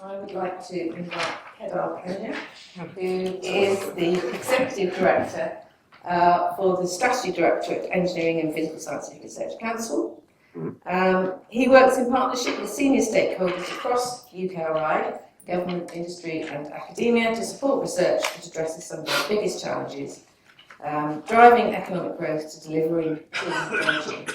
I would like to invite Kedar, who is the Executive Director for the Strategy Directorate, Engineering and Physical Scientific Research Council. He works in partnership with senior stakeholders across UKRI, government, industry and academia to support research that addresses some of the biggest challenges, driving economic growth to delivering clean energy,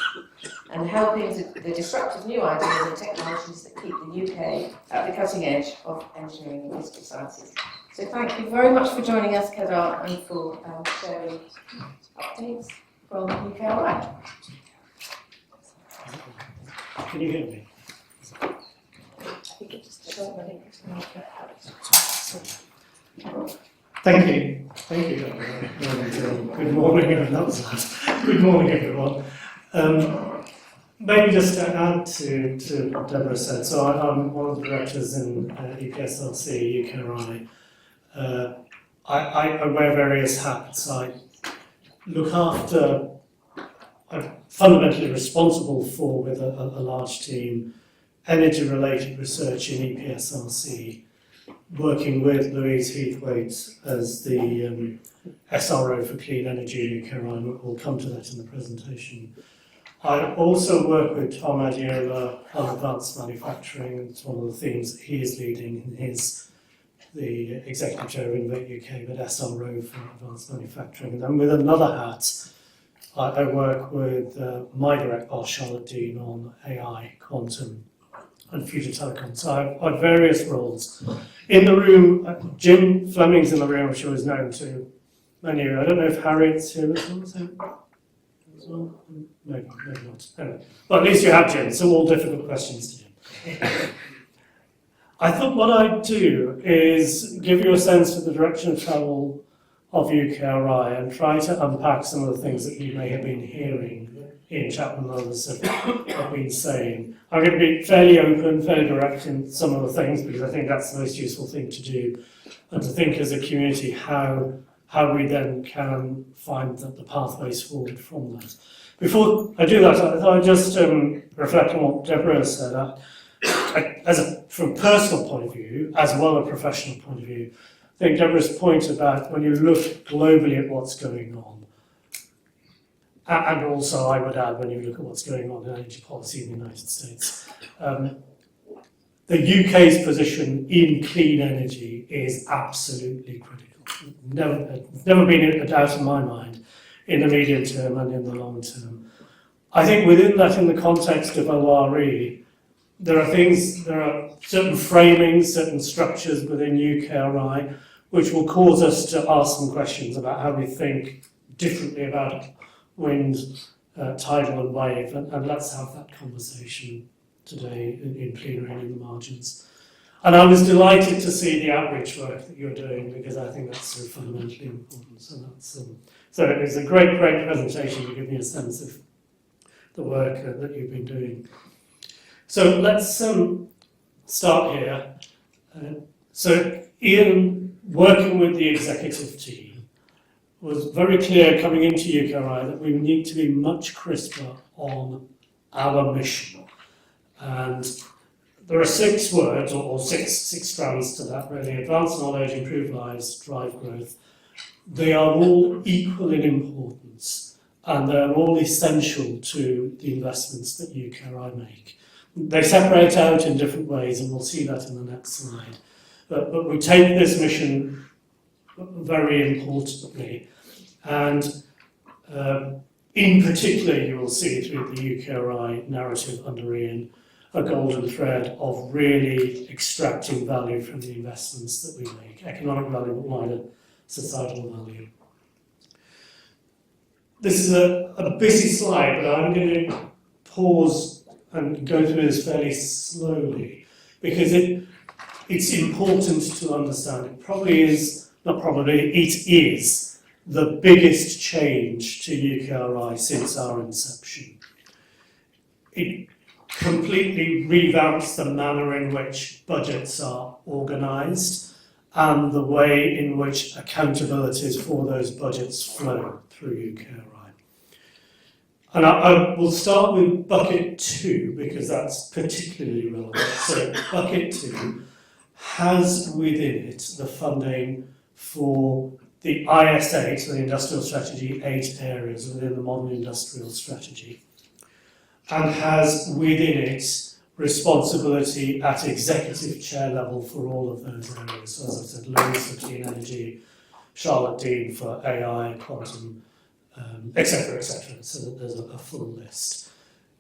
and helping the disruptive new ideas and technologies that keep the UK at the cutting edge of engineering and physical sciences. So thank you very much for joining us, Kedar, and for sharing updates from UKRI. Can you hear me? Thank you. Thank you, Dr. Good morning, Good morning, everyone. Maybe just to add to what Deborah said. So I'm one of the directors in EPSRC, UKRI. I wear various hats. I look after, I'm fundamentally responsible for, with a large team, energy-related research in EPSRC, working with Louise Heathwaite as the SRO for Clean Energy in UKRI. We'll come to that in the presentation. I also work with Tom Adiola on advanced manufacturing. It's one of the themes that he is leading. He's the Executive Chair of Innovate UK, but SRO for advanced manufacturing. And then with another hat, I work with my direct boss, Charlotte Dean, on AI, quantum, and future telecom. So I have various roles. In the room, Jim Fleming's in the room, which I was known to many of you. I don't know if Harriet's here as well. Maybe not. Anyway, but at least you have Jim, so all difficult questions to Jim. I thought what I'd do is give you a sense of the direction of travel of UKRI and try to unpack some of the things that you may have been hearing in Chapman and others have been saying. I'm going to be fairly open, fairly direct in some of the things because I think that's the most useful thing to do, and to think as a community how we then can find the pathways forward from that. Before I do that, I thought I'd just reflect on what Deborah said. From a personal point of view, as well as a professional point of view, I think Deborah's point about when you look globally at what's going on, and also I would add when you look at what's going on in energy policy in the United States, the UK's position in clean energy is absolutely critical. Never been a doubt in my mind in the medium term and in the long term. I think within that, in the context of ORE, there are certain framings, certain structures within UKRI which will cause us to ask some questions about how we think differently about wind, tidal and wave, and let's have that conversation today in plenary and in the margins. And I was delighted to see the outreach work that you're doing because I think that's so fundamentally important. So it was a great presentation to give me a sense of the work that you've been doing. So let's start here. So Ian, working with the executive team, was very clear coming into UKRI that we need to be much crisper on our mission. And there are 6 words, or six strands to that really: advance knowledge, improve lives, drive growth. They are all equal in importance, and they're all essential to the investments that UKRI make. They separate out in different ways, and we'll see that in the next slide. But we take this mission very importantly, and in particular you will see through the UKRI narrative under Ian a golden thread of really extracting value from the investments that we make, economic value but wider societal value. This is a busy slide, but I'm going to pause and go through this fairly slowly because it's important to understand. It is the biggest change to UKRI since our inception. It completely revamps the manner in which budgets are organised and the way in which accountabilities for those budgets flow through UKRI. And I will start with bucket 2 because that's particularly relevant. So bucket 2, has within it the funding for the IS8, so the Industrial Strategy 8 areas within the Modern Industrial Strategy, and has within it responsibility at executive chair level for all of those areas. So as I said, Louise for clean energy, Charlotte Dean for AI, quantum, etc., etc. So that there's a full list.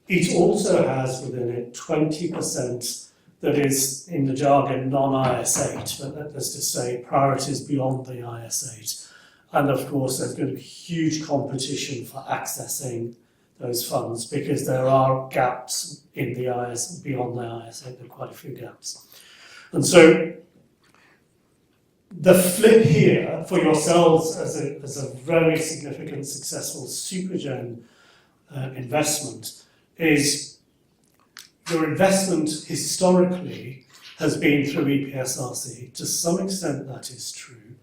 It also has within it 20% that is, in the jargon, non-IS8, but that's to say priorities beyond the IS8. And of course, there's going to be huge competition for accessing those funds because there are gaps in the IS, beyond the IS8, there are quite a few gaps. And so the flip here for yourselves as a very significant, successful Supergen investment is your investment historically has been through EPSRC. To some extent that is true.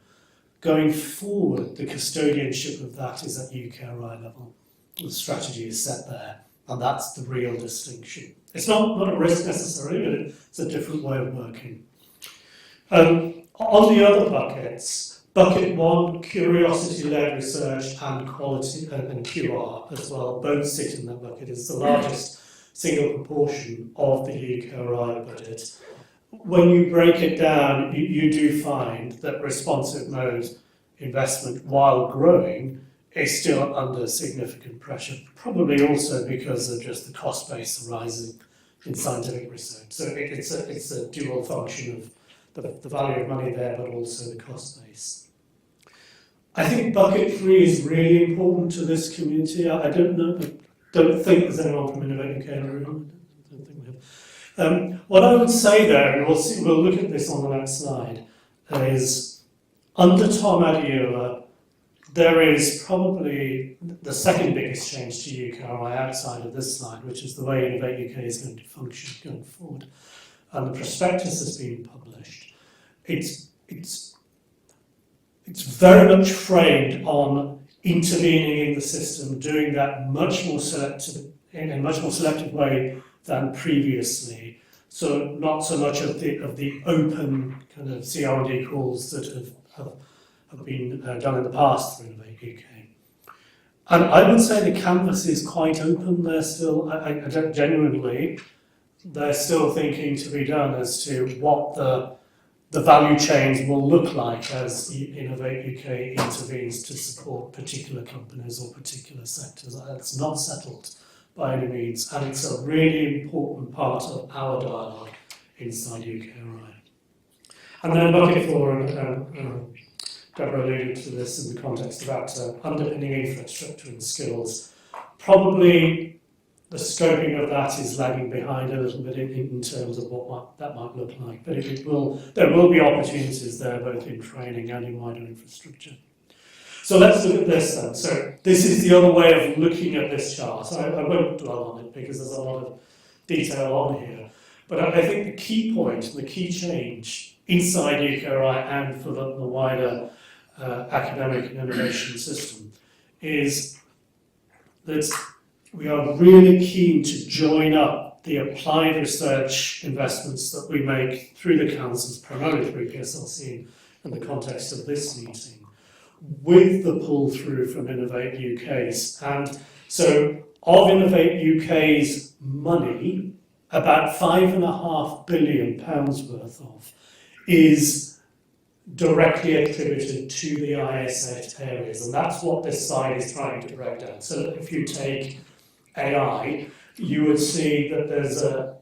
Going forward, the custodianship of that is at UKRI level. The strategy is set there, and that's the real distinction. It's not a risk necessarily, but it's a different way of working. On the other buckets, bucket one, curiosity-led research and quality and QR as well, both sit in that bucket. It's the largest single proportion of the UKRI budget. When you break it down, you do find that responsive mode investment, while growing, is still under significant pressure, probably also because of just the cost base arising in scientific research. So it's a dual function of the value of money there, but also the cost base. I think bucket 3 is really important to this community. I don't think there's anyone from Innovate UK in the room. I don't think we have. What I would say there, and we'll look at this on the next slide, is under Tom Adiola, there is probably the second biggest change to UKRI outside of this slide, which is the way Innovate UK is going to function going forward. And the prospectus has been published. It's very much framed on intervening in the system, doing that much more in a much more selective way than previously. So not so much of the open kind of CR&D calls that have been done in the past through Innovate UK. And I would say the canvas is quite open there still. I don't genuinely, there's still thinking to be done as to what the value chains will look like as Innovate UK intervenes to support particular companies or particular sectors. That's not settled by any means, and it's a really important part of our dialogue inside UKRI. And then bucket 4, Deborah alluded to this in the context about underpinning infrastructure and skills. Probably the scoping of that is lagging behind a little bit in terms of what that might look like, but there will be opportunities there both in training and in wider infrastructure. So let's look at this then. So this is the other way of looking at this chart. So I won't dwell on it because there's a lot of detail on here. But I think the key point, the key change inside UKRI and for the wider academic and innovation system is that we are really keen to join up the applied research investments that we make through the councils, primarily through EPSRC in the context of this meeting, with the pull through from Innovate UK's. And so of Innovate UK's money, about £5.5 billion worth of is directly attributed to the IS8 areas, and that's what this slide is trying to break down. So if you take AI, you would see that there's a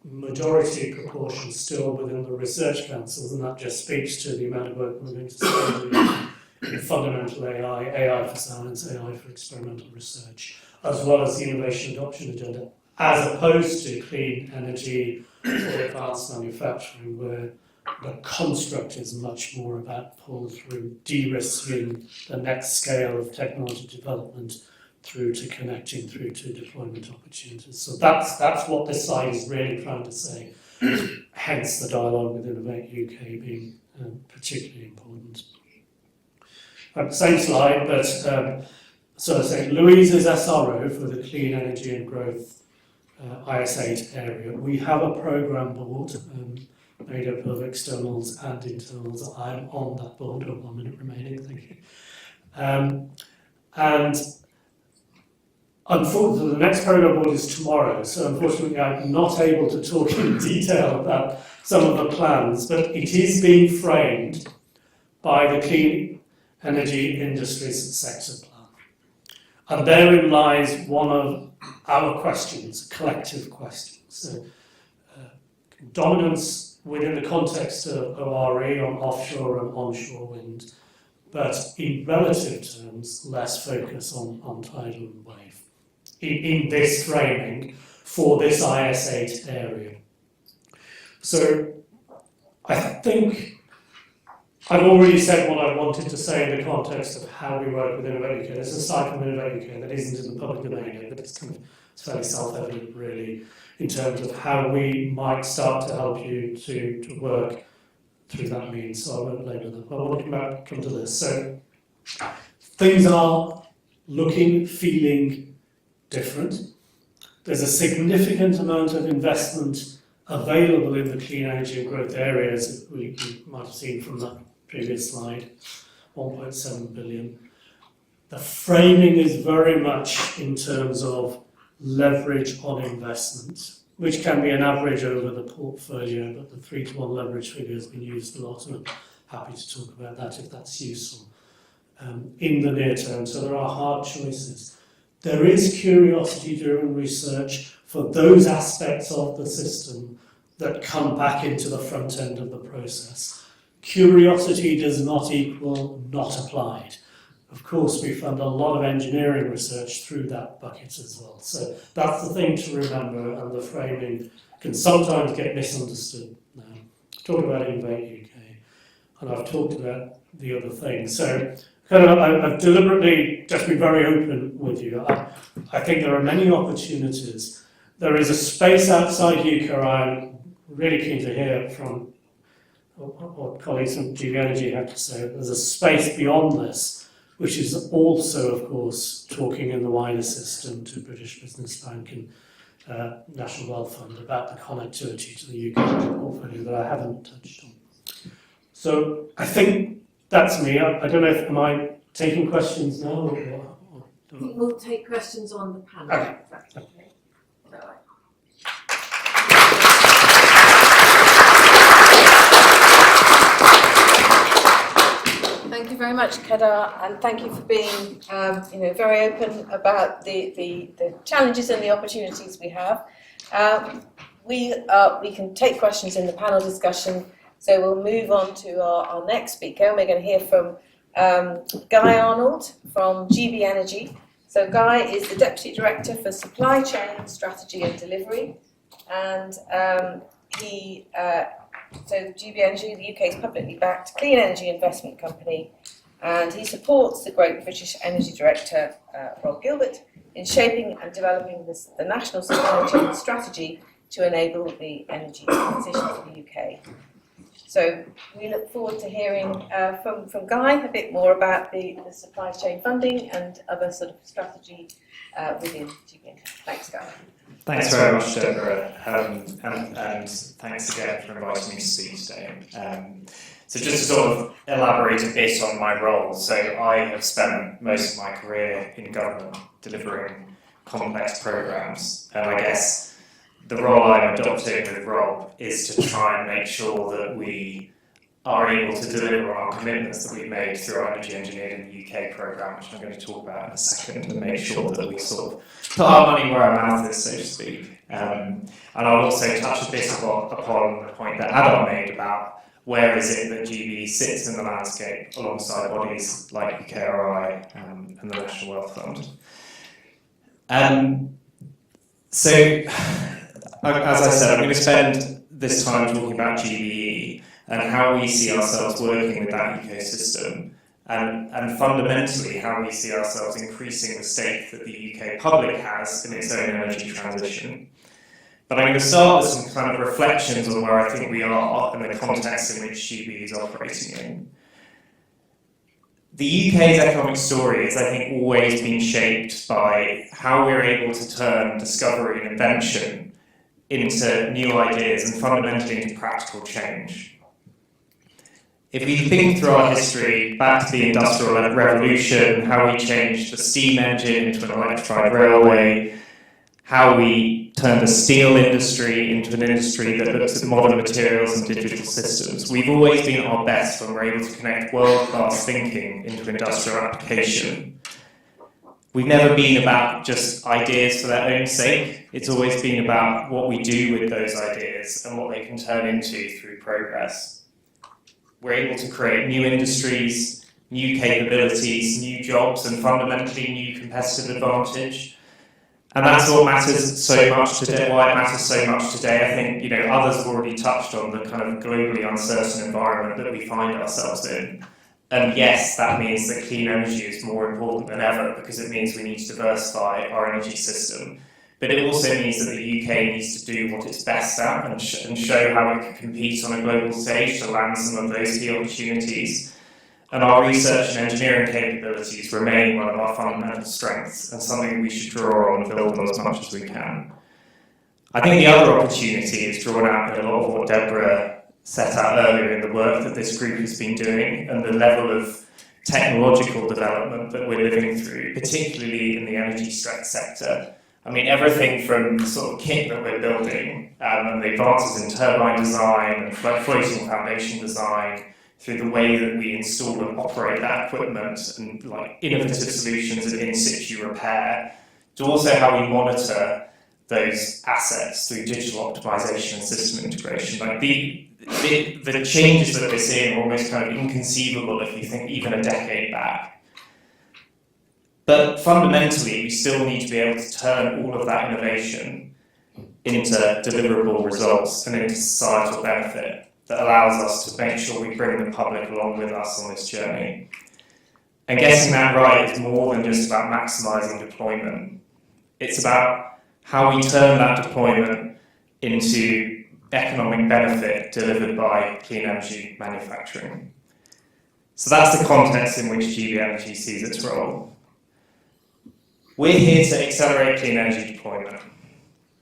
majority proportion still within the research councils, and that just speaks to the amount of work we're going to spend in fundamental AI, AI for science, AI for experimental research, as well as the innovation adoption agenda, as opposed to clean energy or advanced manufacturing, where the construct is much more about pull through, de-risking the next scale of technology development through to connecting through to deployment opportunities. So that's what this slide is really trying to say, hence the dialogue with Innovate UK being particularly important. Same slide, but so I say Louise is SRO for the Clean Energy and Growth IS8 area. We have a programme board made up of externals and internals. I'm on that board. Oh, 1 minute remaining, thank you. And unfortunately, the next programme board is tomorrow, so unfortunately I'm not able to talk in detail about some of the plans, but it is being framed by the Clean Energy Industries Sector Plan. And therein lies one of our questions, a collective question. So, dominance within the context of ORE on offshore and onshore wind, but in relative terms, less focus on tidal and wave in this framing for this IS8 area. So I think I've already said what I wanted to say in the context of how we work with Innovate UK. There's a slide from Innovate UK that isn't in the public domain yet, but it's fairly self-evident really in terms of how we might start to help you to work through that means. So I won't labour that. But I want to come to this. So things are looking, feeling different. There's a significant amount of investment available in the clean energy and growth areas. You might have seen from that previous slide, 1.7 billion. The framing is very much in terms of leverage on investment, which can be an average over the portfolio, but the 3-to-1 leverage figure has been used a lot, and I'm happy to talk about that if that's useful in the near term. So there are hard choices. There is curiosity-driven research for those aspects of the system that come back into the front end of the process. Curiosity does not equal not applied. Of course, we fund a lot of engineering research through that bucket as well. So that's the thing to remember, and the framing can sometimes get misunderstood now. Talk about Innovate UK, and I've talked about the other things. So I've deliberately just been very open with you. I think there are many opportunities. There is a space outside UK. I'm really keen to hear from what colleagues from GB Energy have to say. There's a space beyond this, which is also, of course, talking in the wider system to British Business Bank and National Wealth Fund about the connectivity to the UK portfolio that I haven't touched on. So I think that's me. I don't know if am I taking questions now or I think we'll take questions on the panel. Okay. If that's okay. Is that right? Thank you very much, Kedar, and thank you for being, very open about the challenges and the opportunities we have. We can take questions in the panel discussion, so we'll move on to our next speaker, and we're going to hear from Guy Arnold from GB Energy. So Guy is the Deputy Director for Supply Chain Strategy and Delivery, and so GB Energy, the UK's publicly backed clean energy investment company, and he supports the Great British Energy Director, Rob Gilbert, in shaping and developing the national supply chain strategy to enable the energy transition for the UK. So we look forward to hearing from Guy a bit more about the supply chain funding and other sort of strategy within GB. Thanks, Guy. Thanks very much, Deborah, and thanks again for inviting me to speak today. So just to sort of elaborate a bit on my role, so I have spent most of my career in government delivering complex programmes, and I guess the role I'm adopting with Rob is to try and make sure that we are able to deliver on our commitments that we've made through our Energy Engineered in the UK programme, which I'm going to talk about in a second, and make sure that we sort of put our money where our mouth is, so to speak. And I'll also touch a bit upon the point that Adam made about where is it that GB sits in the landscape alongside bodies like UKRI and the National Wealth Fund. So, as I said, I'm going to spend this time talking about GBE and how we see ourselves working with that ecosystem, and fundamentally how we see ourselves increasing the stake that the UK public has in its own energy transition. But I'm going to start with some kind of reflections on where I think we are and the context in which GB is operating in. The UK's economic story has, I think, always been shaped by how we're able to turn discovery and invention into new ideas and fundamentally into practical change. If we think through our history back to the Industrial Revolution, how we changed the steam engine into an electrified railway, how we turned the steel industry into an industry that looks at modern materials and digital systems, we've always been at our best when we're able to connect world-class thinking into industrial application. We've never been about just ideas for their own sake. It's always been about what we do with those ideas and what they can turn into through progress. We're able to create new industries, new capabilities, new jobs, and fundamentally new competitive advantage. And that's what matters so much today, why it matters so much today. I think, others have already touched on the kind of globally uncertain environment that we find ourselves in. And yes, that means that clean energy is more important than ever because it means we need to diversify our energy system. But it also means that the UK needs to do what it's best at and show how it can compete on a global stage to land some of those key opportunities. And our research and engineering capabilities remain one of our fundamental strengths and something we should draw on and build on as much as we can. I think the other opportunity is drawn out in a lot of what Deborah set out earlier in the work that this group has been doing and the level of technological development that we're living through, particularly in the energy sector. I mean, everything from the sort of kit that we're building and the advances in turbine design and floating foundation design through the way that we install and operate that equipment and like innovative solutions and in-situ repair, to also how we monitor those assets through digital optimization and system integration. Like the changes that we're seeing are almost kind of inconceivable if you think even a decade back. But fundamentally, we still need to be able to turn all of that innovation into deliverable results and into societal benefit that allows us to make sure we bring the public along with us on this journey. And getting that right is more than just about maximising deployment. It's about how we turn that deployment into economic benefit delivered by clean energy manufacturing. So that's the context in which GB Energy sees its role. We're here to accelerate clean energy deployment,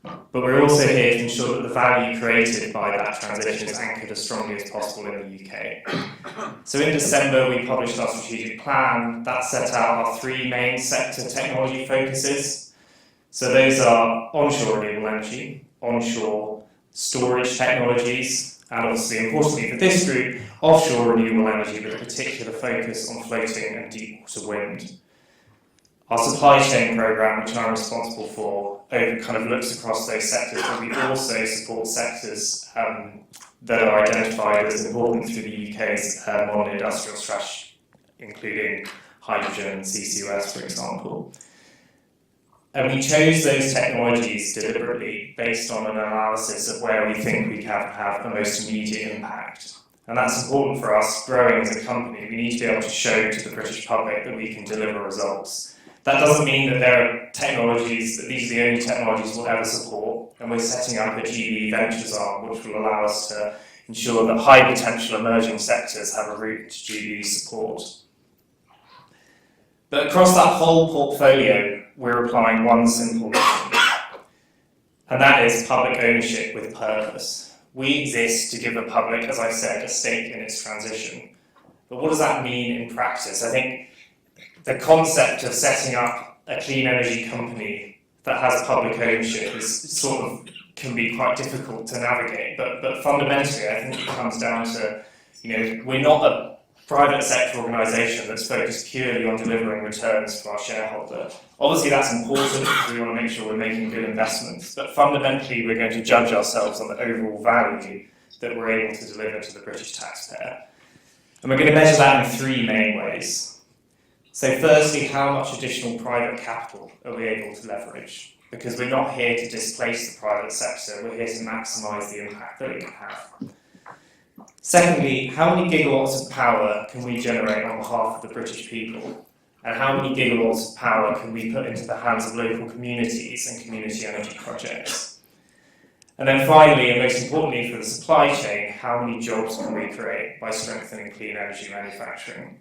but we're also here to ensure that the value created by that transition is anchored as strongly as possible in the UK. So in December, we published our strategic plan that set out our three main sector technology focuses. So those are onshore renewable energy, onshore storage technologies, and obviously importantly for this group, offshore renewable energy with a particular focus on floating and deep water wind. Our supply chain programme, which I'm responsible for, kind of looks across those sectors, but we also support sectors that are identified as important through the UK's modern industrial strategy, including hydrogen and CCUS, for example. And we chose those technologies deliberately based on an analysis of where we think we can have the most immediate impact. And that's important for us growing as a company. We need to be able to show to the British public that we can deliver results. That doesn't mean that there are technologies, that these are the only technologies we'll ever support, and we're setting up a GB Ventures arm which will allow us to ensure that high potential emerging sectors have a route to GB support. But across that whole portfolio, we're applying one simple mission, and that is public ownership with purpose. We exist to give the public, as I said, a stake in its transition. But what does that mean in practice? I think the concept of setting up a clean energy company that has public ownership is can be quite difficult to navigate. But fundamentally, I think it comes down to, we're not a private sector organisation that's focused purely on delivering returns to our shareholder. Obviously, that's important because we want to make sure we're making good investments. But fundamentally, we're going to judge ourselves on the overall value that we're able to deliver to the British taxpayer. And we're going to measure that in three main ways. So firstly, how much additional private capital are we able to leverage? Because we're not here to displace the private sector, we're here to maximise the impact that it can have. Secondly, how many gigawatts of power can we generate on behalf of the British people? And how many gigawatts of power can we put into the hands of local communities and community energy projects? And then finally, and most importantly for the supply chain, how many jobs can we create by strengthening clean energy manufacturing?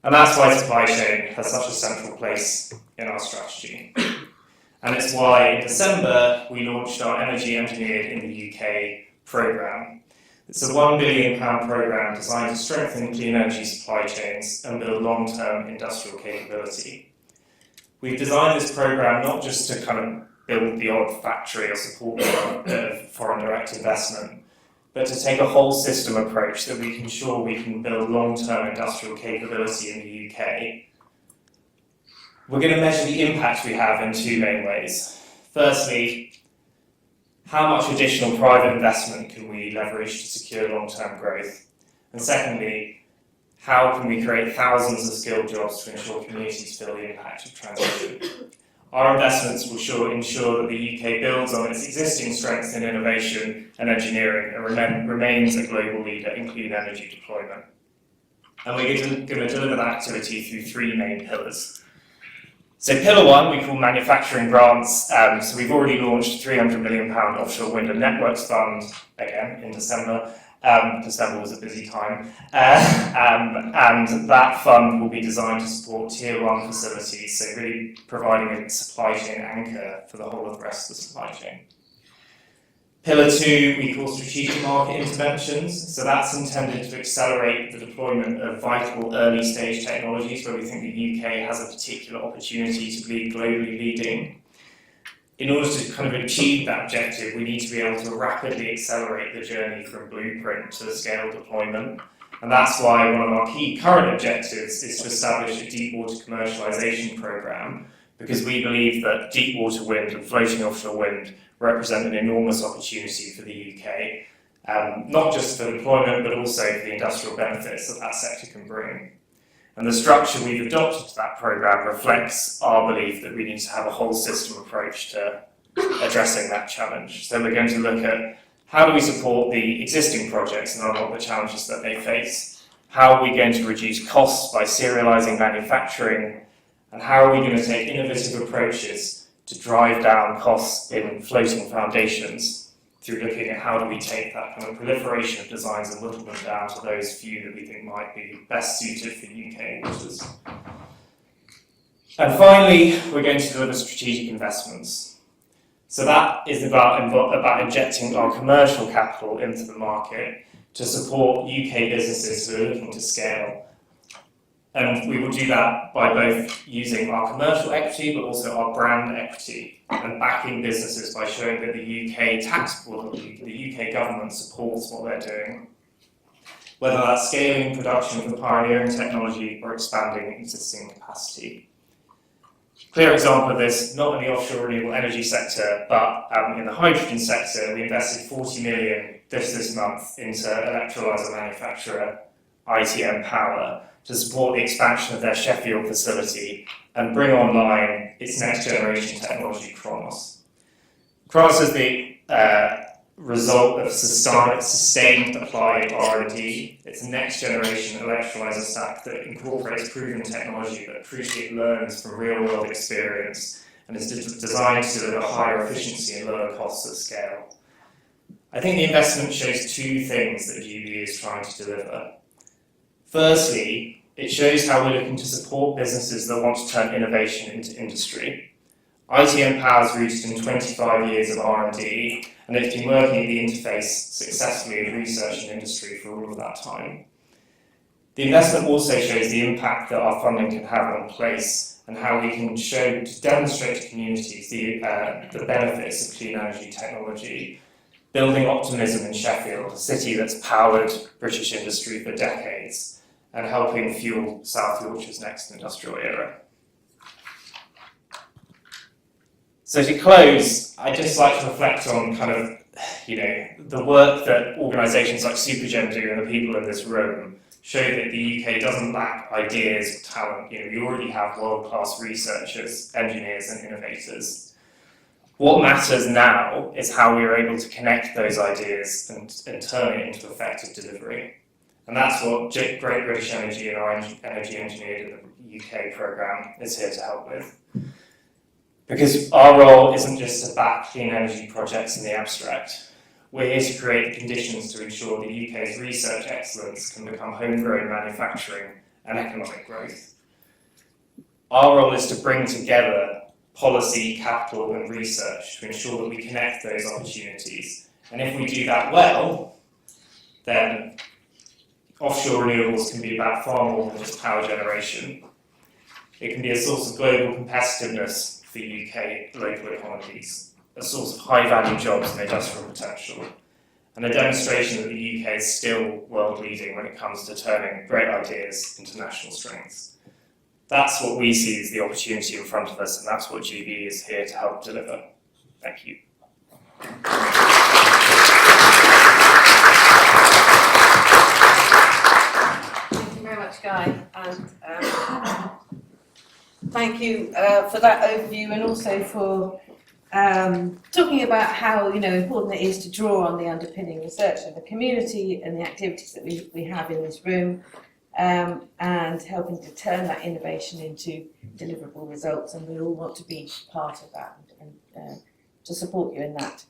And that's why supply chain has such a central place in our strategy. And it's why in December we launched our Energy Engineered in the UK programme. It's a £1 billion programme designed to strengthen clean energy supply chains and build long-term industrial capability. We've designed this programme not just to kind of build the odd factory or support foreign direct investment, but to take a whole system approach that we can ensure we can build long-term industrial capability in the UK. We're going to measure the impact we have in two main ways. Firstly, how much additional private investment can we leverage to secure long-term growth? And secondly, how can we create thousands of skilled jobs to ensure communities feel the impact of transition? Our investments will ensure that the UK builds on its existing strengths in innovation and engineering and remains a global leader in clean energy deployment. And we're going to deliver that activity through three main pillars. So pillar one, we call manufacturing grants. So we've already launched a £300 million offshore wind and networks fund, again, in December. December was a busy time. And that fund will be designed to support tier one facilities, so really providing a supply chain anchor for the whole of the rest of the supply chain. Pillar two, we call strategic market interventions. So that's intended to accelerate the deployment of vital early stage technologies where we think the UK has a particular opportunity to be globally leading. In order to kind of achieve that objective, we need to be able to rapidly accelerate the journey from blueprint to scale deployment. And that's why one of our key current objectives is to establish a deep water commercialisation programme, because we believe that deep water wind and floating offshore wind represent an enormous opportunity for the UK, not just for deployment, but also for the industrial benefits that that sector can bring. And the structure we've adopted to that programme reflects our belief that we need to have a whole system approach to addressing that challenge. So we're going to look at how do we support the existing projects and unlock the challenges that they face? How are we going to reduce costs by serialising manufacturing? And how are we going to take innovative approaches to drive down costs in floating foundations through looking at how do we take that kind of proliferation of designs and whittle them down to those few that we think might be best suited for UK waters. And finally, we're going to deliver strategic investments. So that is about injecting our commercial capital into the market to support UK businesses who are looking to scale. And we will do that by both using our commercial equity, but also our brand equity, and backing businesses by showing that the UK the UK government supports what they're doing, whether that's scaling production for pioneering technology or expanding existing capacity. Clear example of this, not in the offshore renewable energy sector, but in the hydrogen sector, we invested 40 million this month into electrolyser manufacturer ITM Power to support the expansion of their Sheffield facility and bring online its next generation technology, Kronos. Kronos is the result of sustained applied R&D. It's a next generation electrolyser stack that incorporates proven technology that crucially learns from real world experience and is designed to deliver higher efficiency and lower costs at scale. I think the investment shows two things that GB is trying to deliver. Firstly, it shows how we're looking to support businesses that want to turn innovation into industry. ITM Power's rooted in 25 years of R&D, and it's been working at the interface successfully in research and industry for all of that time. The investment also shows the impact that our funding can have on place and how we can demonstrate to communities the benefits of clean energy technology, building optimism in Sheffield, a city that's powered British industry for decades, and helping fuel South Yorkshire's next industrial era. So to close, I'd just like to reflect on kind of, the work that organisations like Supergen do and the people in this room show that the UK doesn't lack ideas or talent. We already have world-class researchers, engineers and innovators. What matters now is how we are able to connect those ideas and turn it into effective delivery. And that's what Great British Energy and our Energy Engineered in the UK programme is here to help with. Because our role isn't just to back clean energy projects in the abstract. We're here to create the conditions to ensure the UK's research excellence can become homegrown manufacturing and economic growth. Our role is to bring together policy, capital and research to ensure that we connect those opportunities. And if we do that well, then offshore renewables can be about far more than just power generation. It can be a source of global competitiveness for UK local economies, a source of high-value jobs and industrial potential, and a demonstration that the UK is still world-leading when it comes to turning great ideas into national strengths. That's what we see as the opportunity in front of us, and that's what GB is here to help deliver. Thank you. Thank you very much, Guy, and thank you for that overview, and also for talking about how important it is to draw on the underpinning research of the community and the activities that we have in this room, and helping to turn that innovation into deliverable results. And we all want to be part of that and to support you in that.